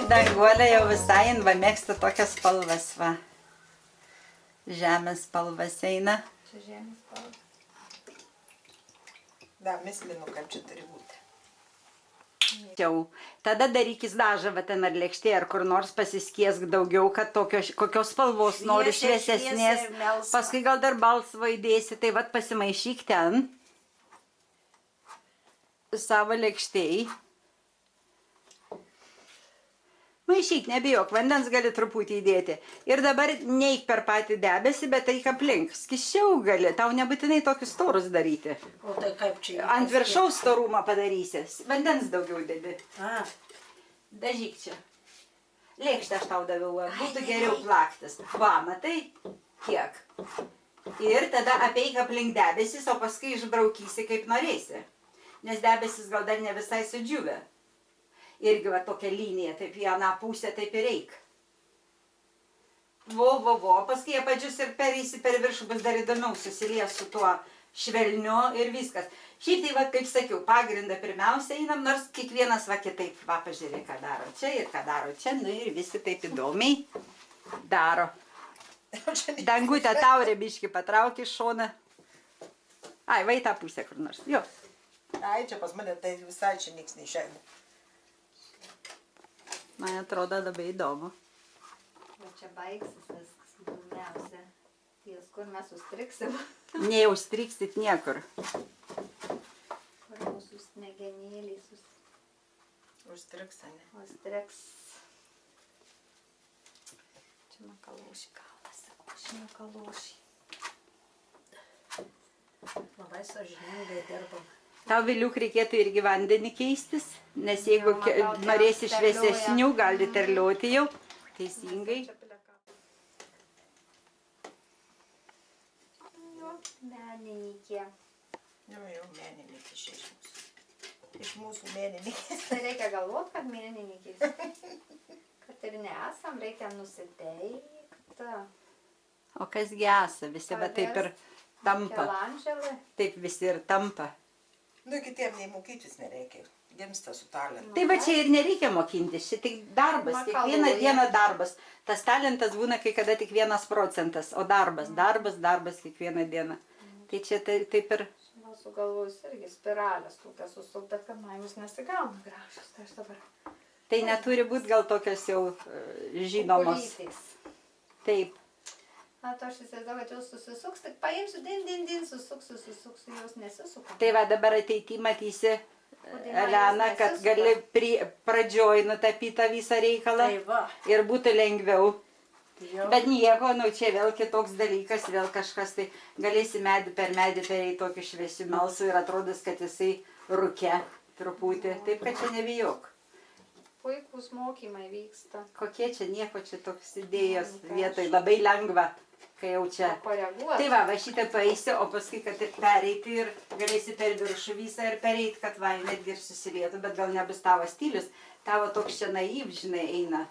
Danguolė jau visai va mėgsta tokias spalvas, va. Žemės spalvas eina. Čia žemės spalva. Da, mislinukam čia turi būti. Tada darykis dažą, va ten ar lėkštė, ar kur nors pasiskiesk daugiau, kad kokios spalvos nori, šviesesnės. Paskui gal dar balsvą įdėsi, tai va pasimaišyk ten savo lėkštėj. Maišyk, nebijok, vandens gali truputį įdėti. Ir dabar neik per patį debesį, bet eik aplink. Skisčiau gali, tau nebūtinai tokius storus daryti. O tai kaip čia? Ant viršaus storumą padarysis. Vandens daugiau dedi. Dažyk čia. Lėkštę aš tau daviau, būtų geriau plaktis. Va, matai, tiek. Ir tada apeik aplink debesis, o paskui išbraukysi kaip norėsi. Nes debesis gal dar ne visai sudžiūvė. Irgi va tokia linija, taip į aną pusę, taip ir reik. Vo, paskui apadžius ir pereisi per viršų, bus dar įdomiau susilies su tuo švelniu ir viskas. Šiaip tai, va, kaip sakiau, pagrindą pirmiausia einam, nors kiekvienas va kitaip, va, pažiūrė, ką daro čia ir ką daro čia, nu ir visi taip įdomiai daro. Dangutę taurę biškį patraukė iš šoną. Ai, va į tą pusę kur nors, jo. Ai, čia pas mane tai visai čia niks neišeina. Man atrodo labai įdomu. Va čia baigsis viskas įdomiausia. Ties, kur mes užstriksim. Neužstriksit niekur. Kur mūsų smegenėliai Užstriks, ne? užstriks. Čia makaloši kalnas. Čia makaloši. Labai sąžiningai dirbam. Tau vėliuk reikėtų irgi vandenį keistis, nes jeigu norėsi šviesesnių, gali terlioti jau. Teisingai. Menininkė. Jau menininkė iš mūsų. Iš mūsų menininkės. Tai reikia galvoti, kad menininkės. Kad ir nesam, reikia nusiteikti. O kasgi esą, visi va taip ir tampa. Taip visi ir tampa. Nu, kitiem nei mokytis nereikia. Gimsta su talentu. Tai va čia ir nereikia mokintis, čia tik darbas, kiekvieną dieną darbas. Tas talentas būna kai kada tik 1%, o darbas kiekvieną dieną. Tai čia taip ir... Mūsų galvos irgi spiralės tokias susuk, bet kad maimus nesigauna gražios, tai aš dabar... Tai neturi būti gal tokios jau žinomos. Taip. To aš įsivaizduoju, kad jos susisuks, tik paimsiu, susuksiu, jos nesisuka. Tai va dabar ateity matysi, Elena, kad gali pradžioj nutapyti visą reikalą ir būtų lengviau. Bet nieko, nu čia vėl kitoks dalykas, vėl kažkas, tai galėsi medį per eiti tokiu šviesiu melsvu ir atrodys, kad jisai rūke truputį. Taip, kad čia nebijok. Puikus mokymai vyksta. Kokie čia nieko, čia toks idėjos vietoj, labai lengva. Kai jau čia. Tai va šitą paeisi, o paskui, kad pereiti ir galėsi per viršų visą ir pereiti, kad va, netgi ir susilietų, bet gal nebus tavo stilius. Tavo toks čia naiv, žinai, eina.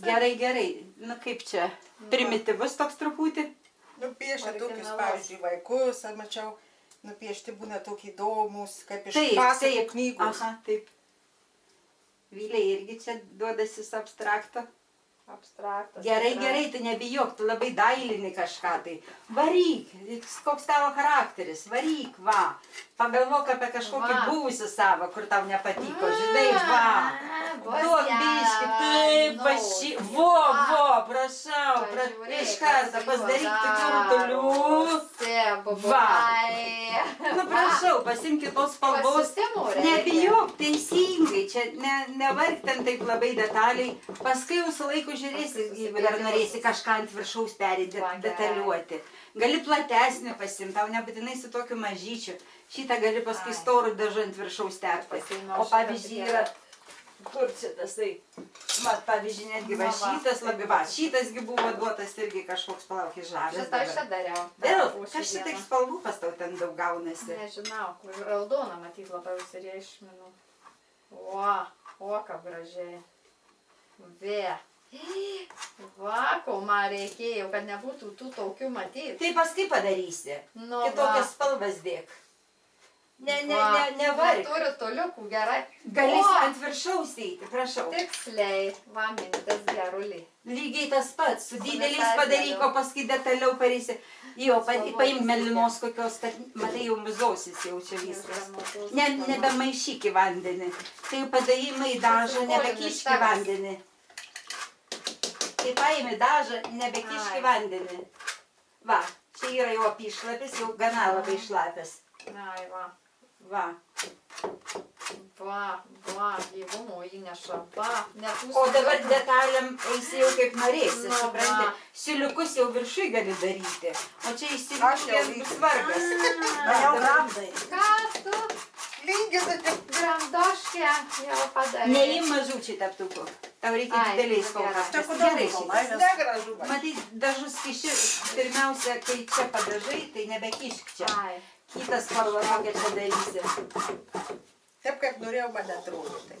Gerai. Nu kaip čia, primityvus toks truputį? Nupiešia tokius, pavyzdžiui, vaikus, ar mačiau, nupiešti būna tokie įdomus, kaip iš pasakų knygos. Aha, taip. Vyliai irgi čia duodasis abstrakto. Abstraktas. Gerai, tu nebijok, tu labai dailini kažką tai. Varyk, koks tavo charakteris, varyk, va. Pagalvok apie kažkokį buvusių savo, kur tau nepatiko, žinai, va. Duok biškį, taip, prašau, iš karto pasidaryk tokių rutulių. Va. Nu, prašau, pasimk kitos spalvos. Nebijok, teisingai, čia nevark ten taip labai detaliai. Paskui jau su laiku žiūrėsi, jeigu dar norėsi kažką ant viršaus perėti, detaliuoti. Gali platesnį pasimti, tau nebūtinai su tokiu mažyčiu. Šitą gali paskui storų dažu ant viršaus tepti. O pavyzdžiui yra, kur čia tasai, pavyzdžiui, netgi va šitas labai, va šitasgi buvo duotas irgi kažkoks palaukis žalias. Šitą aš čia dariau. Vėl, kas šitaip spalvų pas tau ten daug gaunasi? Nežinau, raudoną matyt labai užsireišminu. O, kaip gražiai. Va, ko man reikėjo, kad nebūtų tų tokių matyti. Tai paskui padarysi. Kitokias spalvas dėk. Nevark. Turiu toliukų, gerai. Gali O, ant viršaus eiti, prašau. tiksliai, va mintis gerulį. Lygiai tas pats, su dideliais Visai padaryk, geriau. o paskui detaliau parysi. Jo, Spalvotas paimk reikia. melinos kokios, kad, matai, jau mizosis jau čia viskas. Nebemaišyk į vandenį. Tai jau padaimai dažą, nebekišk į vandenį. Kai paimi dažą, nebekišk į vandenį. Va, čia yra jau apyšlapis, jau gana labai šlapis. Ai, va. Va. Va, gyvumo įneša, va. O dabar detaliam eisi jau kaip norėsi, Nu, supranti. va. Siuliukus jau viršui gali daryti. O čia Aš jau įsiliukės bus vargas. Na jau gramdai. Ką tu, Lyginate. gramdoškė, jau padarė. Neim mažučiai teptukų. Tau reikia Ai, dideliais gerai. kol Čia kas. kodėl Gerai buvo šitas. laimės? Negražu. Matai, dažus kiši, pirmiausia, kai čia padažai, tai nebekišk čia. Ai, Kitas spalva kokią čia darysi. Taip kaip norėjau man atrodyti.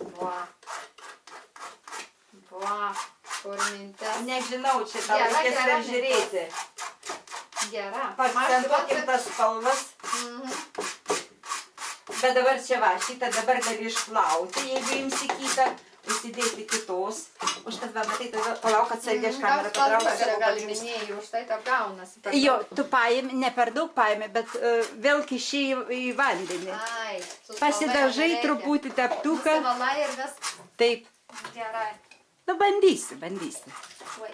va, kur mintis. Nežinau, čia tau Gera, reikės gera peržiūrėti. Gera. Paakcentuokim tas spalvas. Mhm. Bet dabar čia va, šitą dabar gali išplauti, jeigu imsi kitą, užsidėti kitos. Užtat va, matai, tada palauk atsargiai aš kamerą patrauksiu. Gal minėjai, už tai tau gaunasi. per Jo, daug. tu paimi, ne per daug paimi, bet vėl kiši į vandenį. Ai, su Pasidažai spalva nereikia. truputį teptuką. Nusivalai ir viskas. Taip, Gerai. nu bandysi. Oi.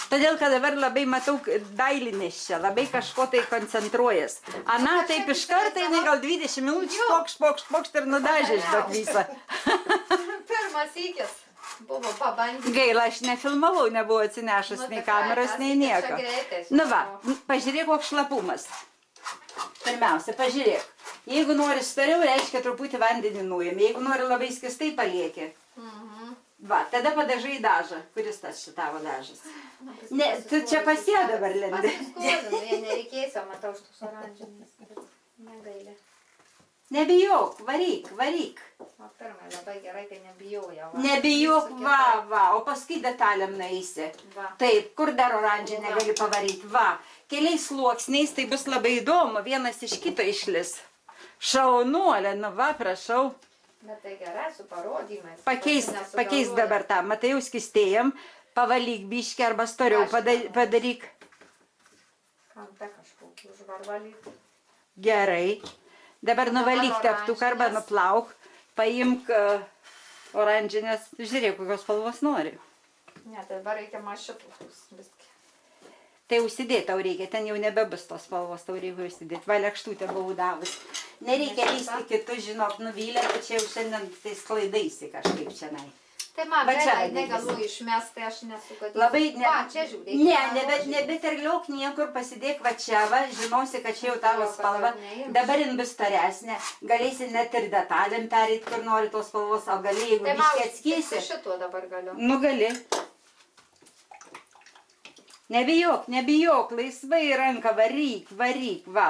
Todėl, kad dabar labai matau dailinės čia, labai kažko tai koncentruojas. Ana taip iš karto, jinai gal 20 minučių špokšt ir nudažė žinok visą. Pirmas įkis buvo pabandyti. Gaila, aš nefilmavau, nebuvau atsinešus nei kameros, nei nieko. Nu va, pažiūrėk, koks šlapumas. Pirmiausia, pažiūrėk. Jeigu nori stariau, reiškia truputį vandenį nuėmė. Jeigu nori labai skistai, palieki. Va, tada padažai dažą. Kuris tas šitavo dažas? Ne, tu čia pas ją dabar lendi. Pasiskolinu, jie nereikės, o matau už tos oranžinės. Negailė. Nebijok, varyk. O pirmai labai gerai, kai nebijojau. Nebijok, va, o paskui detaliam naisi. Va. Taip, kur dar oranžinę gali pavaryti, va. Keliais sluoksniais tai bus labai įdomu, vienas iš kito išlis. Šaunuolė, nu va, prašau. Bet tai gerai, su parodymais. Pakeis dabar tą, matai, jau skistėjam, pavalyk biškį arba storiau padaryk. Kampe kažkokį užvarvalyti. Gerai. Dabar nuvalyk teptuką arba nuplauk, paimk oranžinės, žiūrėk, kokios spalvos nori. Ne, tai dabar reikia mašytus viskį. Tai užsidėti tau reikia, ten jau nebebus tos spalvos, tau reikia užsidėti. Va, lėkštutę buvau davus. Nereikia lysti kitus, žinok, nuvylę, tu čia jau šiandien tai sklaidaisi kažkaip šiandien. Tai man Va čia gaila, negaliu išmesti, tai aš nesugadinsiu. Labai, Va, čia žiūrėk. nebeterliok niekur, pasidėk va čia, va, žinosi, kad čia jau tavo spalva. Dabar jin bus taresnė, galėsi net ir detalėm perėti, kur nori tos spalvos, o gali, jeigu biškį atskėsi. Tai šituo dabar galiu. Nu gali. Nebijok, laisvai ranką varyk, va.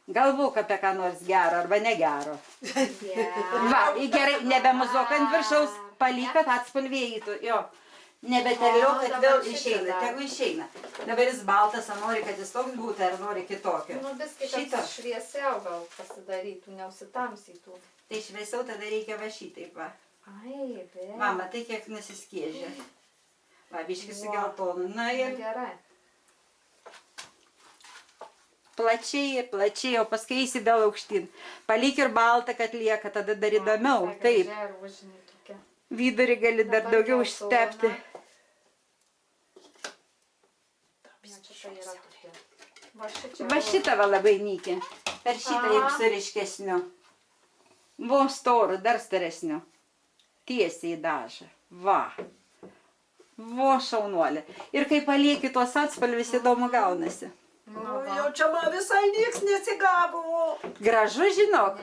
Galvok apie ką nors gero arba negero. Va, gerai, nebemazok ant viršaus, palyk, kad atspalvėjitų, jo. Nebeterliok, kad vėl išeina, tegu išeina. Dabar jis baltas, ar nori, kad jis toks būtų, ar nori kitokio. Nu, viskai kad šviesiau gal pasidarytų, neusitamsytų. Tai šviesiau tada reikia va šitaip, va. Ai, bet. Mama, tai kiek nusiskėžė. Va, biškis su geltonu. Na ir Gerai. plačiai, o paskui eisi vėl aukštyn. Palyk ir baltą, kad lieka, tada dar įdomiau. Taip. Vidurį gali dar daugiau užtepti. Va šitą va labai nykė. Per šitą jau su ryškesniu. Vos storų, dar staresniu. Tiesiai į dažą. Va. Vo šaunuolė. Ir kai palieki tuos atspalvis, įdomu gaunasi. Jau čia man visai nieks nesigavo. Gražu, žinok.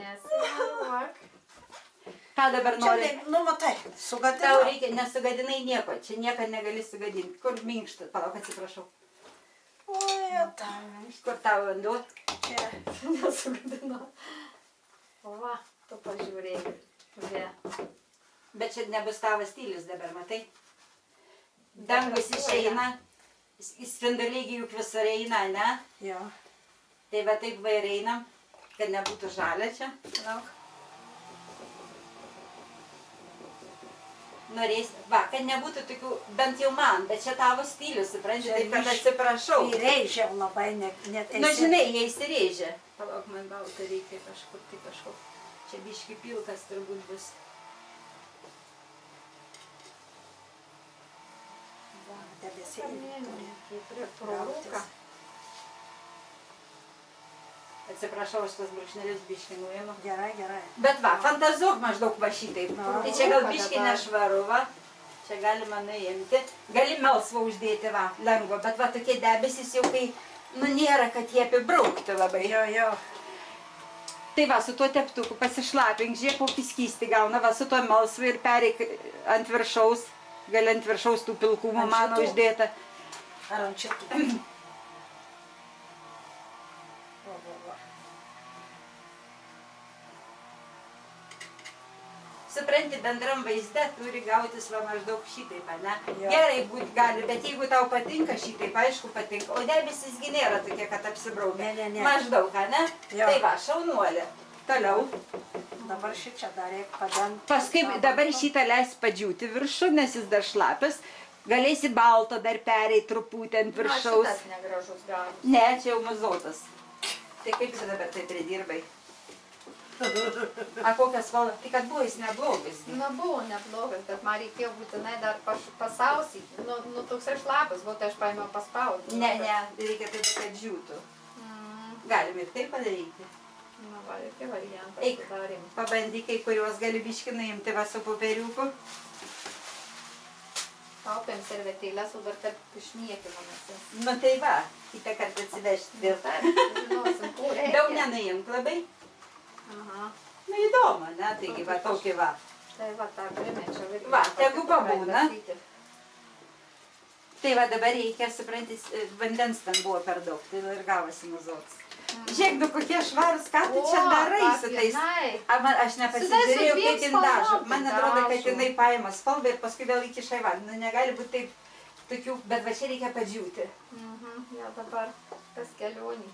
Ką dabar Čia, nori? nu matai, Tau sugadinau. reikia, nesugadinai nieko. Čia nieką negali sugadinti. Kur minkšta? Palauk, atsiprašau. Oi, Kur tavo vanduo? čia. Nesugadinau. Va, tu pažiūrėjai. Bet čia nebus tavo stilius dabar, matai? Dangus išeina. Spinduliai juk visur eina, ne? Jo. Tai va taip va ir einam. kad nebūtų žalia čia. Lauk. Norės, va, kad nebūtų tokių, bent jau man, bet čia tavo stilius, supranti, taip kad atsiprašau. Įrėžia labai, net Nu, žinai, jie įsirėžia. Palauk, man baltą reikia kažkur, tai kažkur. Čia biški pilkas turbūt bus. Va, debesėlį turi Prorūka. Atsiprašau, aš tas brūkšnelius biški nuėmu. Gerai, gerai. Bet va, fantazuok maždaug va šitaip. Tai čia gal biški nešvaru, va. Čia galima nuimti. Gali melsvą uždėti, va, lengva. Bet va, tokie debesis jau kai, nu, nėra, kad jie apibraukti labai. Jo. Tai va, su tuo teptuku pasišlapink, žiūrėk, kokį skystį gauna, va, su tuo melsvu ir pereik ant viršaus. Gali ant viršaus tų pilkumų mano uždėta. Ar ant šitų? Supranti, bendram vaizde turi gautis va maždaug šitaip, ne? Jo. Gerai būt gali, bet jeigu tau patinka šitaip, aišku patinka. O debesysgi nėra tokie, kad apsibraukia. Ne. Maždaug, ne? Jo. Tai va, šaunuolė. Toliau. Dabar šičia dar reikia padengti. Paskui dabar šitą leis padžiūti viršų, nes jis dar šlapias. Galėsi balto dar pereit truputį ant viršaus. Šitas negražus gaunas. Ne, čia jau mazotas. Tai kaip tu dabar tai pridirbai? A kokias spalvas? Tai kad buvo jis neblogas. Na, buvo neblogas, bet man reikėjo būtinai dar pasausyti. Nu, toks šlapas, buvo, tai aš paėmiau paspaudyti. Ne, reikia taip, kad džiūtų. Galim ir taip padaryti. Na, va, ir tai variantą Eik, sudarėm. pabandyk, kai kuriuos gali biški nuimti va su popieriuku. Taupėm servetėlės, o dar tarp išniekinomės. Nu tai va, kitą kartą atsivežti vėl. Taip, žinosim, kur reikia. Daug nenuimt labai. Aha. Nu įdomu, ne? Taigi va, tokį va. Tai va, tą primečiau irgi. Va, tegu pabūna. Pasakyti. Tai va dabar reikia, suprantis, vandens ten buvo per daug, tai ir gavosi mazotas. Žiūrėk, nu kokie švarūs, ką tu čia darai su tais? Aš nepasižiūrėjau, kaip jin dažo. Man atrodo, kad jinai paima spalvą ir paskui vėl įkiša į vandenį. Nu, negali būti taip tokių, bet va čia reikia padžiūti. Ja dabar tas kelionį.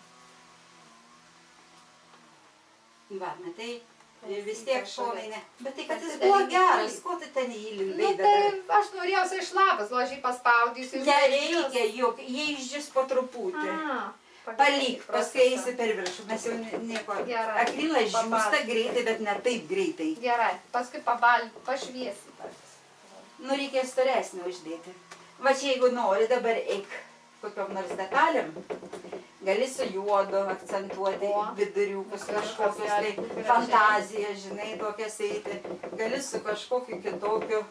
Va, matai, vis tiek šonai ne. Bet tai, kad jis buvo geras, ko tu ten įlindai Nu, dabar? tai aš norėjau sai šlapas, o aš jį paspaudysiu. Nereikia juk, jie išdžius po truputį. Palik, paskui eisi per viršų, mes jau nieko. Gerai. Akrilas žūsta greitai, bet ne taip greitai. Gerai, paskui pašviesi. Nu, reikia storesnį uždėti. Va čia jeigu nori, dabar eik kokiom nors detalėm. Gali su juodu akcentuoti viduriukus kažkokius, tai fantaziją, žinai, tokias eiti. Gali su kažkokiu kitokiu.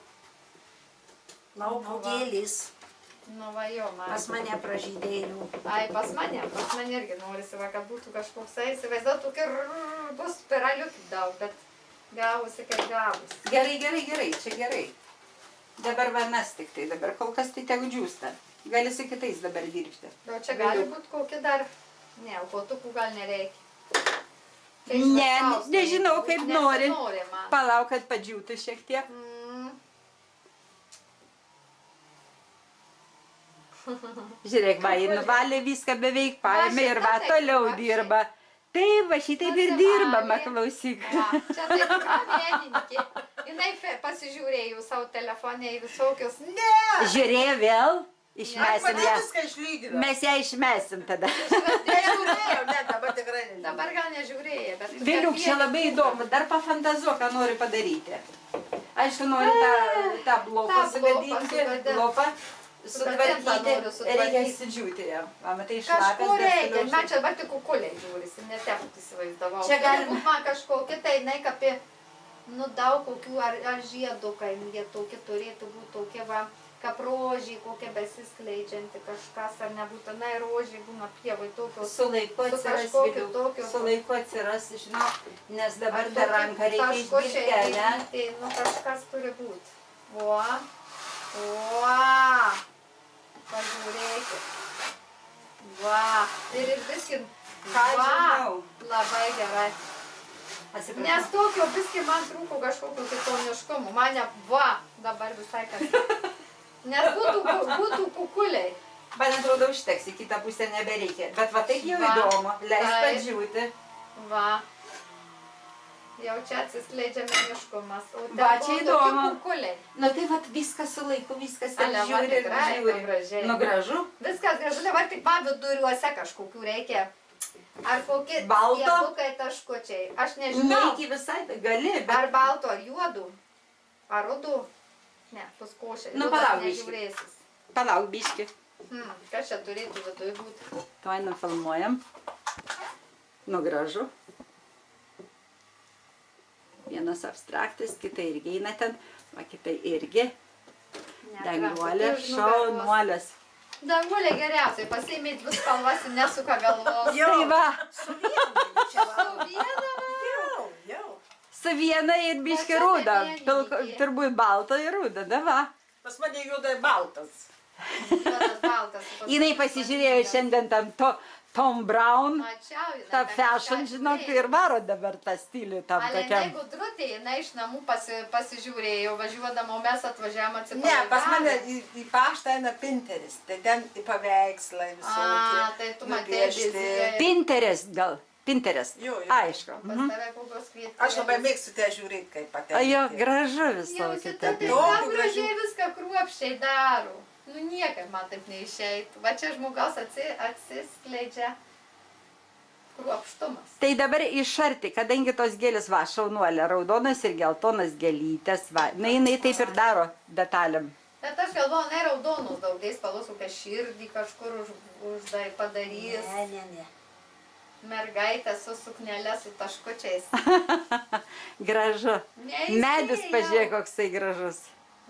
Laukų gėlis. Nu va jo, man. Pas mane pražydėjų. Ai, pas mane irgi norisi, va, kad būtų kažkoks, įsivaizduotų, bus peraliukų daug, bet gavosi, kaip gavosi. Gerai, čia gerai. Dabar vanas tik tai, dabar kol kas tai tegu džiūsta. Gali su kitais dabar dirbti. O čia gali būti kokį dar, ne, kotukų gal nereikia. Ne, nežinau, kaip nori. Nesinori man. Palauk, kad padžiūtų šiek tiek. Žiūrėk, va, jį nuvalė viską beveik, paėmė ir va, toliau dirba. Taip, va, šitaip ir dirbama, klausyk. Va, čia tai tikra menininkė. Jinai pasižiūrėjau savo telefonę į visokius. Ne! Žiūrėjo vėl, išmesim ją. Viską išlygino. Mes ją išmesim tada. Nežiūrėjau, ne, dabar tikrai nežiūrėjau. Dabar gal nežiūrėjai, bet... Vėliuk, čia labai įdomu, dar pafantazuok, ką nori padaryti. Aišku, nori tą blopą sugadinti, blopą. Sutvarkyti, reikia įsidžiūti ją. Matai, šlapės, Kažko reikia, bet man čia dabar tik kukuliai žiūrisi, neteput įsivaizdavau. Čia galima- Būt man kažkokia, tai jinai apie, nu, daug kokių, ar žiedukai, jie tokie turėtų būti tokie, va, kaip rožiai, kokie besiskleidžianti kažkas, ar nebūtinai rožiai būna pievai tokios. su laiku Su atsiras kažkokiu vėliau. tokiu. Su laiku atsiras, žinau, nes dabar dar ranką reikia išdirbti, ne? Nu, kažkas turi būti. O, pažiūrėkit. Va, ir viskin. Ką žinau. Labai gerai. Atsiprašau. Nes tokio viskai man trūko kažkokio kitoniškumo. Mane, va, dabar visai kas. Nes būtų kukuliai. Man atrodo, užteks, į kitą pusę nebereikia. Bet va taip jau Va, įdomu, leis taip. padžiūti. Va. Jau čia atsiskleidžia meniškumas. O ten Va, čia buvo tokie įdomu. kukuliai. Na tai vat viskas su laiku, viskas ten Ale, va, žiūri ir tikrai, žiūri. nu, gražiai. Nu gražu. Viskas gražu, dabar tik va viduriuose kažkokių reikia. Ar kokie Balto? stiebukai taškučiai. Aš nežinau. Neiki visai, gali, bet... Ar balto, ar juodų. Ar rudų. Ne, puskošė. Nu, palauk biškį. Nežiūrėsis. Palauk biški. Kas čia turėtų viduje būti? Tuoj nufilmuojam. Nu gražu. Vienas abstraktas, kita irgi eina ten, va kita irgi. Danguolė, šaunuolės. Danguolė geriausiai, pasiėmė dvi spalvas ir nesuka galvos. Tai va, Su vienu čia va. Viena, Jau. su viena ir biški O čia ruda. ne Pilko, turbūt balta ir ruda, da va. Pas mane juodai baltas. juodas baltas. Jinai pasižiūrėjo šiandien tam Tom Brown, Mačiau, jinai tą ten fashion, kažką žinok, žiūrėjo. ir varo dabar tą stilių tam Ale tokiam. jinai gudrutė, jinai iš namų pasižiūrėjo, važiuodama, o mes atvažiavom Ne, pas mane atsipalaidavę. į paštą eina Pinterest, tai ten į paveikslą visokie. Tai tu matei nupiešti. viziją. Pinterest gal, Pinterest. Jo. Aišku. Pas tave kokios kvietės. Aš labai mėgstu te žiūrėti, kaip patenka. Jo, gražu Jau visokie šitą tai tie. Tokių tam gražių. gražiai viską kruopščiai daro. Nu niekaip man taip neišeitų. Va čia žmogaus atsiskleidžia kruopštumas. Tai dabar iš arti, kadangi tos gėlės, va, šaunuolė, raudonas ir geltonas gėlytės, va, na jinai taip ir daro detalėm. Bet aš galvoju, ne raudonus daugais spalvos, kokią širdį kažkur uždai padarys. Ne. Mergaitė su suknelė, su taškučiais. Gražu. Neįspėjau. Medis, pažiūrėk, koksai gražus.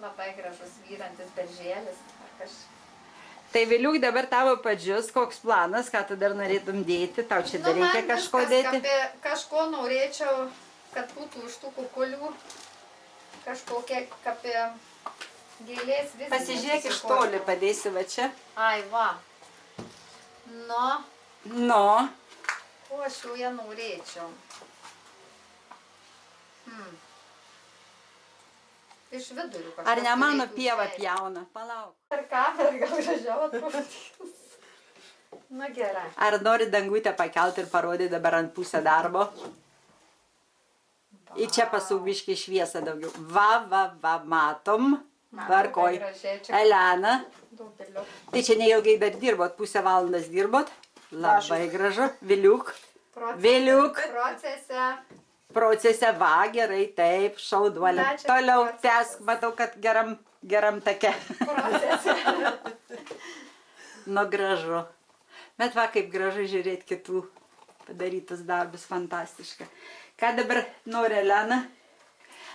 Labai gražus vyrantis beržėlis. Ar kaž... Tai Viliuk, dabar tavo padžius, koks planas, ką tu dar norėtum dėti, tau čia dar reikia man kažko viskas, dėti. Kažko norėčiau, kad būtų iš tų kukulių kažkokie apie gėlės visą. Pasižiūrėk iš toli, padėsi va čia. Ai, va. Nu, Nu, ko aš jau ją norėčiau? Iš vidurių kažkas. ar ne mano turėtų pieva išeiti. pjauna? Palauk. Per kamerą gal gražiau atrodys. Na gerai. Ar nori dangutę pakelti ir parodyti dabar ant pusę darbo? Į čia pasaubiškai šviesą daugiau. Va, matom. Tvarkoj. Labai gražiai, čia Elena, daugelio. tai čia neilgai dar dirbot, pusę valandos dirbot. Labai gražu. Viliuk. Viliuk. Procese. Procese, va, gerai, taip, šauduolė. Na, čia Toliau procesas. tęsk, matau, kad geram take. Procese. Nu, gražu. Bet va, kaip gražu žiūrėti kitų padarytus darbus, fantastiška. Ką dabar nori, Elena?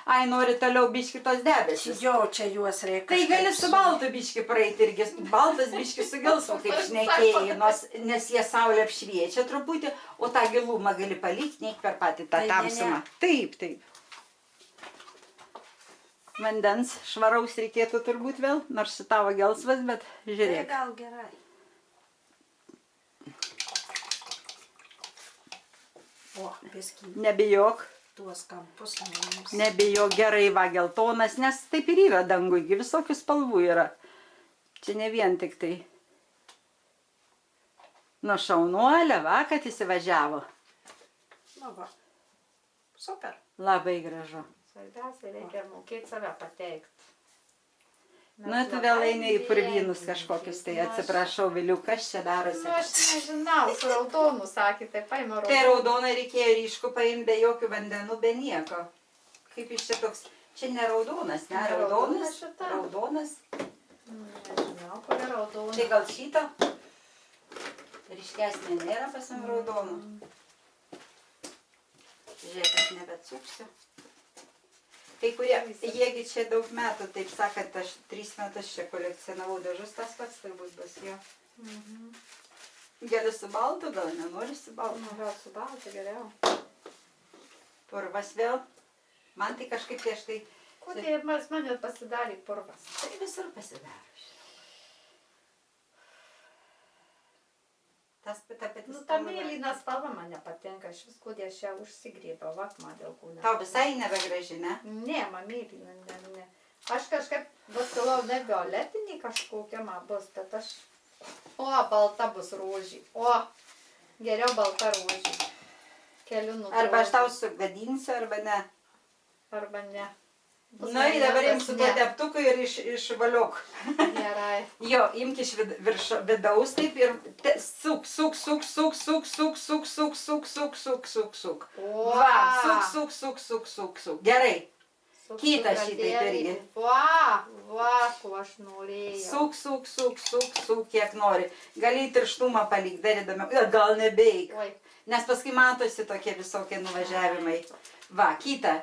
Ai, nori toliau biški tos debesis. Jo, čia juos reikia. Tai gali su baltu biški praeiti irgi. Baltas biški su gelsvu, kaip šnekėjai, nes jie saulė apšviečia truputį, o tą gilumą gali palikti, neik per patį tą Tai ne, tamsumą. Taip. Vandens švaraus reikėtų turbūt vėl, nors su tavo gelsvas, bet Tai žiūrėk. gal gerai. O, biskį Nebijok, tuos kampus mums. nebijok, gerai va geltonas, nes taip ir yra dangui, visokių spalvų yra. Čia ne vien tik tai. Nu šaunuolė, va, kad įsivažiavo. Nu va. Super. Labai gražu. Svarbiausia, reikia mokėti save pateikti. Nu, tu vėl eini į purvynus kažkokius, tai atsiprašau, Viliu, kas čia darosi? Nu, aš nežinau, su raudonu sakė, tai paima Tai raudoną reikėjo ryškų paimti be jokių vandenų, be nieko. Kaip iš čia toks, čia ne raudonas, ne Ne raudonas, raudonas šita. raudonas. Nežinau, kuria raudona. Tai gal šito? Ryškesnė nėra pasim raudonų. Žiūrėk, aš nebeatsuksiu. Kai kurie, jiegi čia daug metų, taip sakant, aš 3 metus čia kolekcionavau dažus, tas pats turbūt bus jo. Gali su baltu, gal nenori su baltu. Nu, gal su baltu geriau. Purvas vėl. Man tai kažkaip prieš tai... Kodėl man net pasidarė purvas? Tai visur pasidaro. Tas ta pati Nu, ta spalva. mėlyna spalva man nepatinka, aš vis kodėl aš ją užsigrėbiau, va, man dėl kūnę. Tau visai nebegraži, ne? Ne, man mėlyna, ne. Aš kažkaip vaskilau ne violetinį kažkokią man bus, bet aš... O, balta bus rožį. O, geriau balta rožį. keliu Arba aš tau nudrožiu. sugadinsiu, arba ne. Arba ne. Bus Nu, dabar imk variantas su tuo ne. teptuku ir išvaliok. Gerai. Jo, imk iš vidaus taip ir suk, suk, suk, suk, suk, suk, suk, suk, suk, suk, suk, suk, suk. Va, suk, suk, suk, suk, suk, suk. Gerai. Kitą šitaip irgi. Va, ko aš norėjau. Suk, suk, suk, suk, suk, kiek nori. Gali tirštumą palik, dar įdomiau. Gal nebeik. Oi. Nes paskui matosi tokie visokie nuvažiavimai. Va, kitą.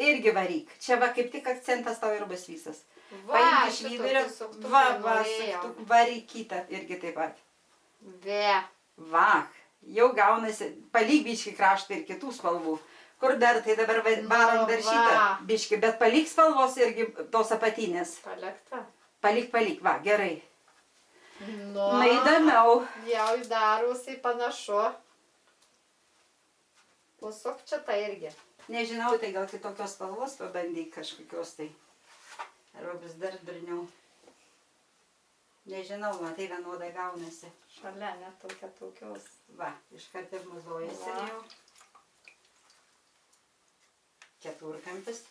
Irgi varyk. Čia va kaip tik akcentas tau ir bus visas. Paimk iš vidurio. Va, va, suktuk, varyk kitą irgi taip pat. Ve. Va, jau gaunasi. Palik biški kraštą ir kitų spalvų. Kur dar, tai dabar varom dar šitą biški, bet palik spalvos irgi tos apatinės. Palikta. Palik, va, gerai. Nu, Na, įdomiau. jau darosi panašu. Pusuk čia tai irgi. Nežinau, tai gal kitokios spalvos pabandyk kažkokios tai. Arba bus dar durniau. Nežinau, matai, vienodai gaunasi. Šalia net tokios. Va, iškart ir muzuojasi Va. jau. Keturkampis.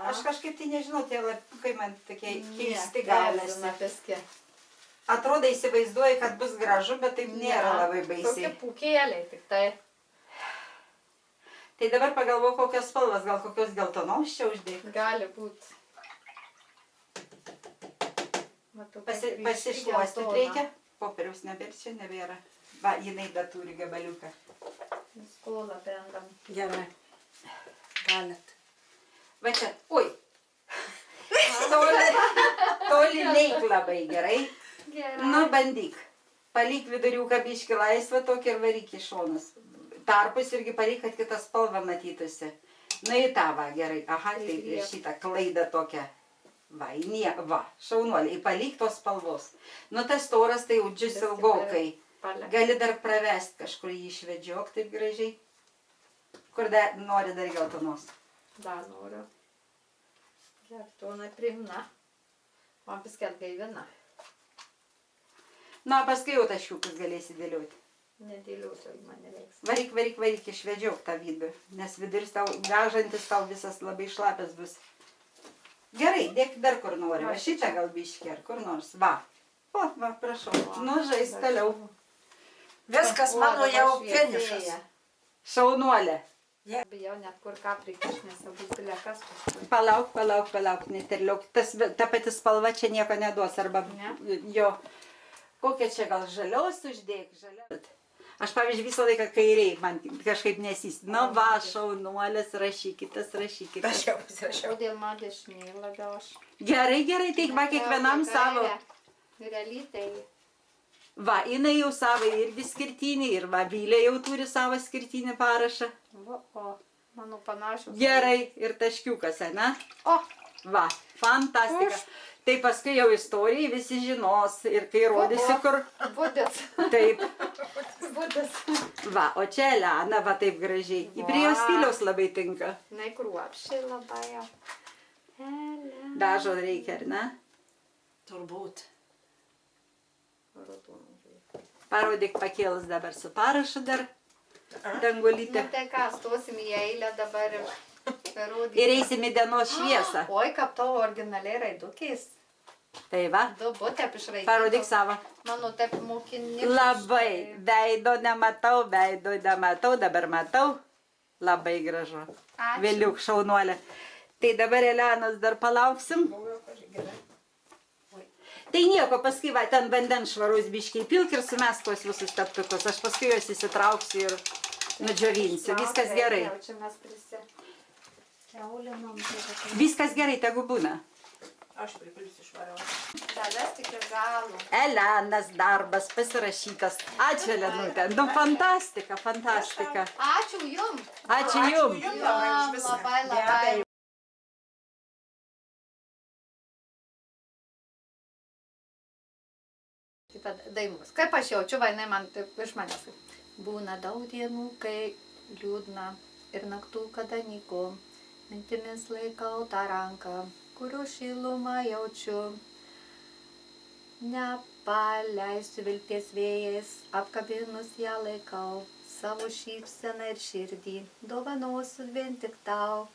Aš kažkaip tai nežinau, tie lapiukai man tokie keisti gaunasi. Piski. Atrodo, įsivaizduoju, kad bus gražu, bet taip nėra labai Tokie baisiai. pūkėliai tik tai. Tai dabar pagalvoju, kokios spalvas, gal kokios geltonos čia uždėk. Gali būt. Pasišluostyti reikia. Popieriaus čia nebėra. Va, jinai dar turi gabaliuką. Skolą bendam. Gerai. Galit. Va čia, oi. Toli neik labai gerai. Gerai. Nu, bandyk. Palik viduriuką biškį laisvą tokį ir varyk į šonus. Tarpus irgi palik, kad kitą spalvą matytųsi. Nu, į tą va, gerai. Aha, taip, ir šitą klaidą tokią. Va, šaunuoliai, palik tos spalvos. Nu, tas storas tai jau džius ilgokai. Gali dar pravest kažkur jį išvedžiok taip gražiai. Kur nori dar geltonos? Dar noriu. Geltonai primna. Man piskėt gaivina. Na, paskui jau taškiukus galėsi dėlioti. Nedėliosiu, man nereiks. Varyk, išvedžiok tą vidų. Nes viduris tau, vežantis tau visas labai šlapės bus. Gerai, dėk dar kur nori. Va, šitą gal biškį ar kur nors. Va. O, va, prašau. Nu, žais toliau. Viskas mano jau finišas. Šaunuolė. Bijau net kur ką prikiš, nes bus bilekas paskui. Palauk, neterliok. Ta pati spalva čia nieko neduos. Arba jo. Kokia čia gal žalios uždėk? Aš, pavyzdžiui, visą laiką kairiai, man kažkaip nesys. Nu va, šaunuolės, rašykitas. Aš jau pasirašiau. Kodėl man dešinė labiau aš? Gerai, teik va kiekvienam savo. Realytai. Va, jinai jau savo irgi skirtinį ir va, Vilė jau turi savo skirtinį parašą. O, mano panašus. Gerai, ir taškiukas, ne? O, Va, fantastika. Tai paskui jau istorijai visi žinos ir kai rodysi kur. būdės. Taip. Būdės. Va, o čia Elena, va taip gražiai. Į prie jos stiliaus labai tinka. Na, kruopšiai labai jau. Elena. Dažo reikia, ar ne? Turbūt. Parodyk pakėlus dabar su parašu dar. Dangulytė. Nu, tai ką, stosim į eilę dabar ir parodyti. Ir eisim į dienos šviesą. Oi, kaip tavo originaliai raidukiais. Tai va. Du būtep išraidyti. Parodyk savo. Mano taip mokinį. Labai. Veido nematau, dabar matau. Labai gražu. Ačiū. Vėliuk šaunuolė. Tai dabar Elenos dar palauksim. Tai nieko, paskui va, ten vandens švarus biškiai pilk ir sumesk tuos visus teptukus. Aš paskui juos įsitrauksiu ir nudžiovinsiu. Viskas gerai. Čia mes prisikeulinom. Viskas gerai, tegu būna. Aš pripilsiu švariau. Davės tik ir galų. Elenas darbas pasirašytas. Ačiū, Elenutė. Nu, fantastika. Ačiū jums. Ačiū jum. Labai. Daimus. Kaip aš jaučiu, vainai man taip iš manęs. Būna daug dienų, kai liūdna ir naktų, kada nyku. Mintimis laikau tą ranką, kurio šilumą jaučiu. Nepaleisiu vilties vėjais, apkabinus ją laikau savo šypseną ir širdį, dovanosiu vien tik tau,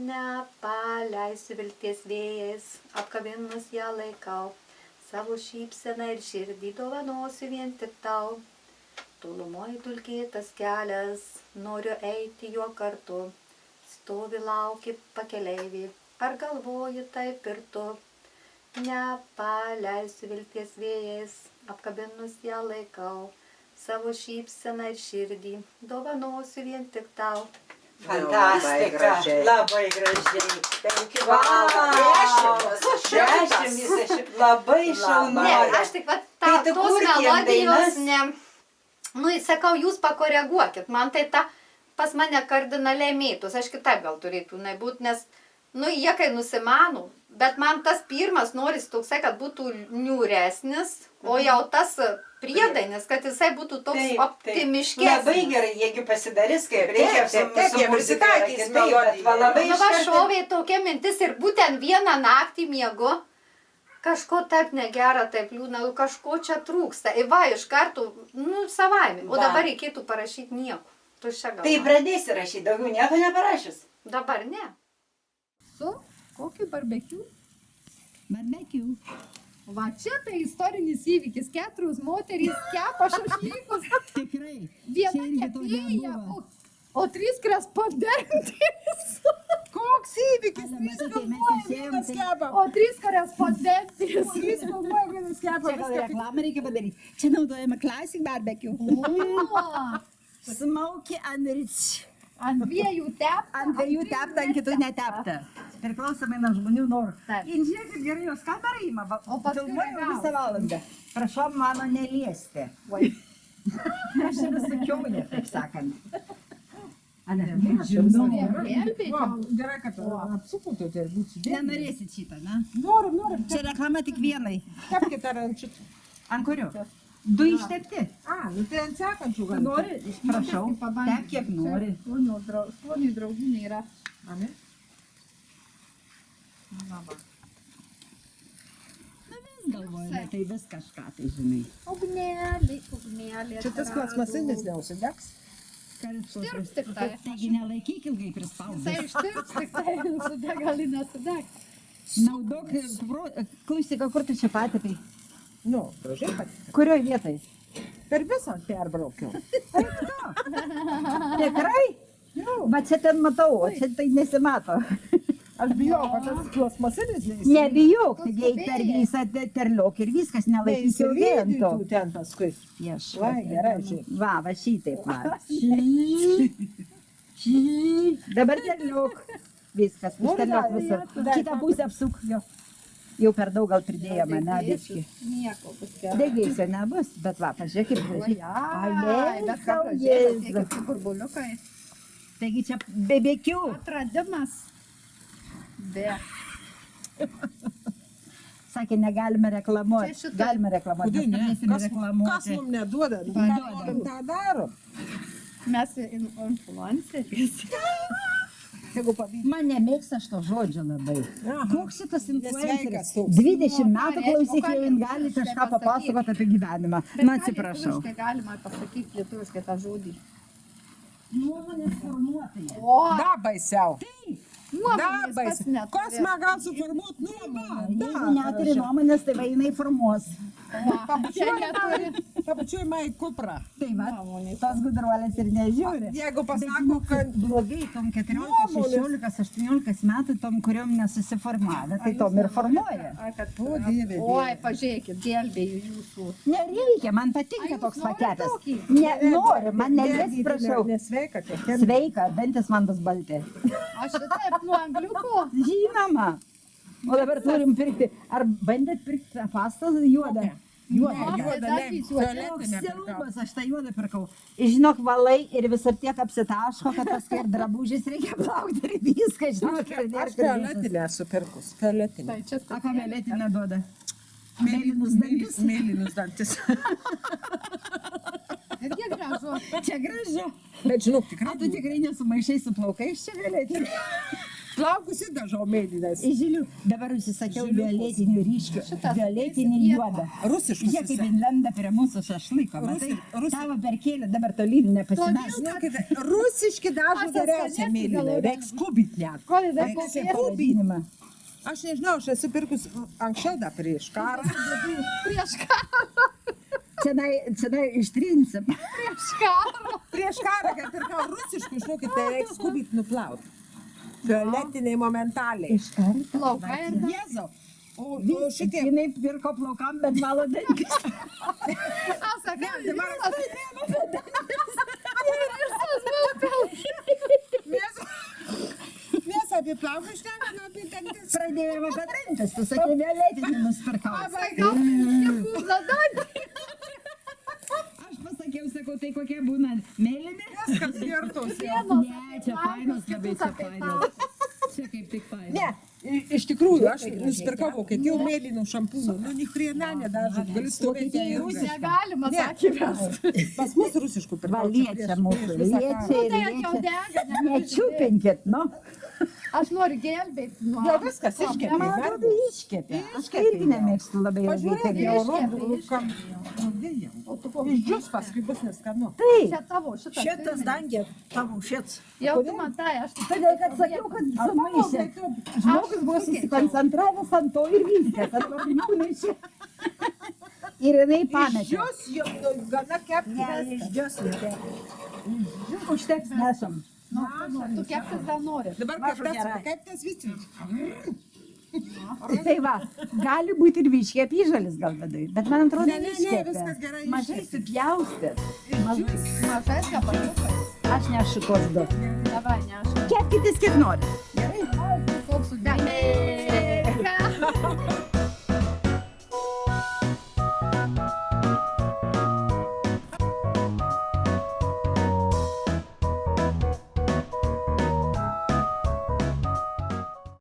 nepaleisiu vilties vėjais, apkabinus ją laikau, savo šypseną ir širdį, dovanosiu vien tik tau. Tolumoj dulkėtas kelias, noriu eiti juo kartu, stovi lauki pakeleivį, ar galvoji taip ir tu, nepaleisiu vilties vėjais, apkabinus ją laikau, savo šypseną ir širdį, dovanosiu vien tik tau. Fantastika, labai gražiai. 5 valandos. 10, labai šaunu. Ne, aš tik vat Tai tu tos kurk jiem melodijos, dainas? ne, nu, sakau, jūs pakoreguokit, man tai ta pas mane kardinaliai mėtus, aš kitaip gal turėtų nebūti, nes, nu, jie kai nusimano, bet man tas pirmas noris toksai, kad būtų niūresnis, o jau tas priedainis, kad jisai būtų toks optimiškesnis. Labai gerai, jeigu pasidarys, kaip reikia, jie prisitaikys melodijai. Labai Nu, va, šovė tokia mintis ir būtent vieną naktį miegu, kažko taip negera, taip liūdna, kažko čia trūksta. Ir va, iš karto, nu, savaime. O dabar reikėtų parašyti nieko. Tuščia galva. Tai pradėsi rašyti, daugiau nieko neparašius. Dabar ne. Su kokiu barbekiu? Barbekiu. Va čia tai istorinis įvykis. 4 moterys kepa šašlykus. Tikrai. Viena irgi to kepėja, nebuvo. o 3 korespondentės. Koks įvykis? Ale matai, mes išėjom, tai O 3 korespondentės. čia gal reklamą reikia padaryti. Čia naudojama Classic Barbecue. Smoky and rich. Ant 2 tepta. Ant 2 tepta, ant kitų netepta. Priklausomai nuo žmonių norų. Taip. Ir žiūrėkit, gerai, jos kamerą ima. O paskui filmuoju ragauja. visą valandą. Prašau mano neliesti. Aš čia visą kiaulė, taip sakant. Gerai, kad apsuputų, tai būtų sudėti. Nenorėsit šitą, ne? Norim. Čia reklama tik vienai. Tepkit ar ant šitų. Ant kurių? 2 ištepti. Nu tai ant sekančių Tu gali. nori? Prašau. Tep kiek nori. Skonių drauginė yra. Amen. Galvojame, tai vis kažką, tai žinai. Ugnelė. Čia tas plastmasinis neužsidegs. Ištirps tik tai. Taigi nelaikyk ilgai prispaudęs. Tai ištirps tik tai. Sudegalinė sudegs. Naudok, klausyk, kur tu čia patepai? Nu, gražiai pat. Kurioj vietai? Per visą perbraukiau. Tikrai? Bet čia ten matau, o čia tai nesimato. Aš bijau, kad tas plastmasinis Nebijok, taigi eik per visą terliok ir viskas nelaikyk ilgai ant to. tu ten paskui. Viešpatie. Va, gerai, žiūrėk. Va, šitaip, va. Dabar terliok. Viskas, terliok visą. Kitą pusę apsuk. Jau per daug gal pridėjome, ne, biški. Nieko bus gerai. Degėsio nebus, bet va, pažiūrėkit. Ai, bet ką pažiūrėkite, kaip burbuliukai. Taigi čia bebekių. Atradimas. Be. Sakė, negalime reklamuoti. Čia šitą- Galime reklamuoti, Kodėl mes ne? pradėsime Kas reklamuoti. mums neduoda? Norim tą darom. Mes influenceris. Jeigu pavyzdžiui. Man nemėgsta šito žodžio labai. Aha. Koks šitas influenceris? Nesveikas toks. 20 metų Nu, klausyk, ką jau jin gali lietuviškai kažką pasakyt? papasakoti apie gyvenimą. Na, atsiprašau. Lietuviškai galima pasakyti lietuviškai tą žodį. Nuomonės formuotojai. O, Da baisiau. nuomonės Da pats baisiau. net. Kas man gal suformuot nuomonę? Jeigu neturi nuomonės, tai va jinai formuos. Čia neturi. Papačiui mai kuprą. Tai va, tos gudruolės ir nežiūri. Jeigu pasako, kad Blogai tom 14, 16, 18 metų, tom, kuriuom nesusiformavę, tai tom ir formuoja. Ai, kad O, Dieve, Oi, pažiūrėkit, gelbėjau jūsų. Nereikia, man patinka Ai, toks jūs norit paketas. tokį? Noriu, man nelies, prašau. Nesveika, čia. Sveika, dantis man bus balti. Aš taip nuo angliuko. Žinoma. O dabar turim pirkti. Ar bandėt pirkti tą pastą juodą? Juoda, Ne, juoda, tai ne. jūs juoda. Toks Violetinė pirkau. siaubas, aš tą juodą pirkau. Žinok, valai ir visur tiek apsitaško, kad tas ir drabužis reikia plaukti ir viską, žinok, ir Aš violetinę esu pirkus. Violetinę. Tai čia O ką violetinė duoda? Mėlynus dantis. Mėlynus dantis. irgi gražu. Čia gražu. Bet žinok, tikrai. O tu tikrai nesumaišai su plaukais čia violetinė? Plaukus ir dažau mėlynas. Žilių, dabar užsisakiau violetinių ryškių, violetinį Šitas juodą. Rusiškus. Jie kaip lenda prie mūsų šašlyko, matai, tavo perkėlė dabar tolyn nepasimes. Rusiški dažo Aš geriausia esu mėlyna. galvoju. Reiks kubit net. Kodėl dar Reiks kokie Pavadinimą. Aš nežinau, aš esu pirkus anksčiau dar prieš karą. prieš karą? Čia ištrinsim. Prieš karą. Prieš karą, kad pirkau rusiškų, žinokit, tai reiks kubit nuplaut. Violetiniai momentaliai. Iš karto. Plaukai ir dar. Jėzau. O Šitie. Jinai pirko plaukam, bet valo dantis. Aš sakiau, Mes apie plaukus šnekame, apie dantis. Pradėjome apie dantis, tu sakai violetinį nusipirkau. Aš pasakiau, sakau, tai kokie būna mėlyni? Viskas skirtus. Ne, čia fainos, labai čia fainos. Čia kaip tik fainos. Ne, iš tikrųjų, aš nusipirkau Vokietijų mėlynų šampūnų. Nu, ni chriena nedažo, gali stovėti į Rusiją. negalima, sakė vėl. Pas mus rusiškų pirkau. Liečia mūsų, liečia, Tai jau liečia. dega, Nečiupinkit, nu. Aš noriu gelbėti nuo... Jau viskas Man iškepė. atrodo, iškepė. Aš irgi nemėgstu labai ilgai. Pažiūrėk, taip jau iškepė. rūkam. Išdžius paskui bus neskanu. Taip, Čia tavo, šitas. Šitas dangė, tavo šits. Jau tu matai, aš... todėl, kad sakiau, kad sumaišė. Žmogus buvo susikoncentravęs ant to ir viskas, ant lapinių nešė. Ir jinai pametė. Išdžius jau gana kepti. Išdžius. Užteks nešam. Tu keptis gal nori. Dabar kaip tas vicis. Tai va, gali būti ir viškė apyžalis gal vidui, bet man atrodo Ne, viskas iškepė. gerai. Mažai supjaustėt. Mažai skapaliukai. Aš nešu kos du. Davai, ne aš. Kepkitės kiek nori. Koks sudėjimas.